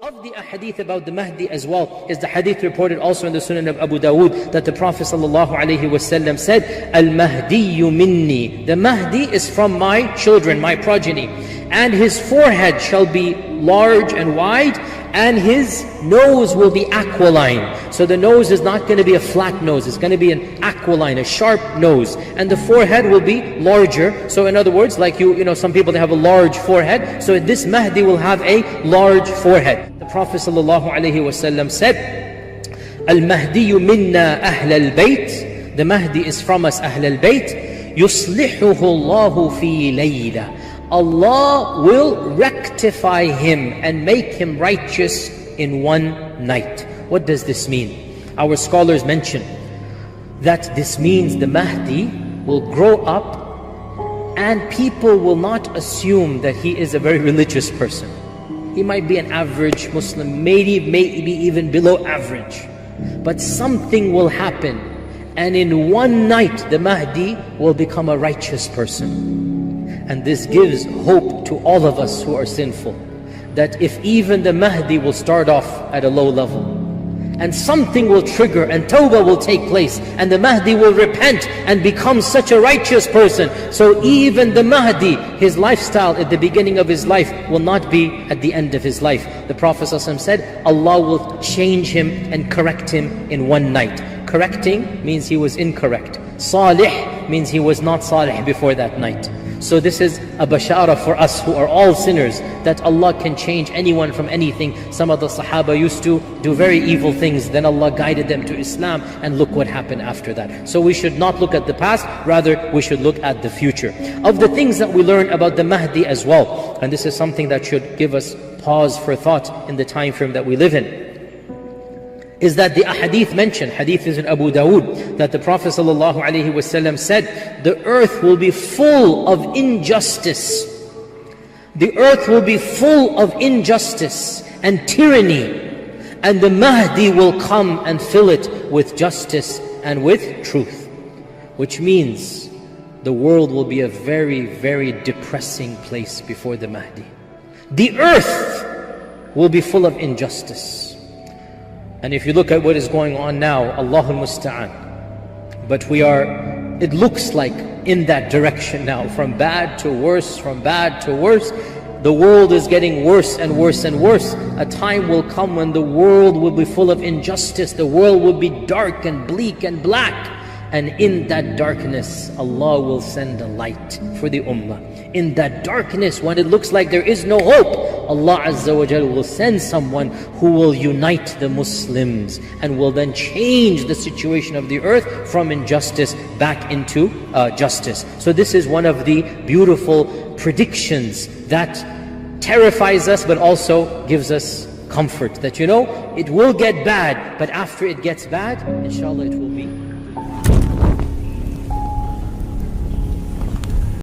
Of the ahadith about the Mahdi as well is the hadith reported also in the Sunan of Abu Dawood that the Prophet ﷺ said, Al-Mahdiyu minni. The Mahdi is from my children, my progeny. And his forehead shall be large and wide, and his nose will be aquiline. So the nose is not going to be a flat nose, it's going to be an aquiline, a sharp nose. And the forehead will be larger. So in other words, like you know, some people they have a large forehead. So this Mahdi will have a large forehead. The Prophet ﷺ said, Al-Mahdiyu minna ahl al-bayt. The Mahdi is from us, ahl al-bayt. Yuslihuhu Allahu fi layla. Allah will rectify him and make him righteous in one night. What does this mean? Our scholars mention that this means the Mahdi will grow up and people will not assume that he is a very religious person. He might be an average Muslim, maybe even below average. But something will happen, and in one night the Mahdi will become a righteous person. And this gives hope to all of us who are sinful, that if even the Mahdi will start off at a low level, and something will trigger and tawbah will take place, and the Mahdi will repent and become such a righteous person. So even the Mahdi, his lifestyle at the beginning of his life will not be at the end of his life. The Prophet ﷺ said, Allah will change him and correct him in one night. Correcting means he was incorrect. Salih means he was not salih before that night. So this is a bashara for us who are all sinners, that Allah can change anyone from anything. Some of the Sahaba used to do very evil things, then Allah guided them to Islam, and look what happened after that. So we should not look at the past, rather we should look at the future. Of the things that we learn about the Mahdi as well, and this is something that should give us pause for thought in the time frame that we live in, is that the ahadith mentioned, hadith is in Abu Dawood, that the Prophet ﷺ said, the earth will be full of injustice. The earth will be full of injustice and tyranny, and the Mahdi will come and fill it with justice and with truth. Which means the world will be a very, very depressing place before the Mahdi. The earth will be full of injustice. And if you look at what is going on now, Allahul Musta'an. But we are, it looks like in that direction now, from bad to worse, from bad to worse. The world is getting worse and worse and worse. A time will come when the world will be full of injustice. The world will be dark and bleak and black. And in that darkness, Allah will send a light for the ummah. In that darkness, when it looks like there is no hope, Allah Azza wa Jal will send someone who will unite the Muslims and will then change the situation of the earth from injustice back into justice. So this is one of the beautiful predictions that terrifies us but also gives us comfort, that you know, it will get bad, but after it gets bad, inshallah it will be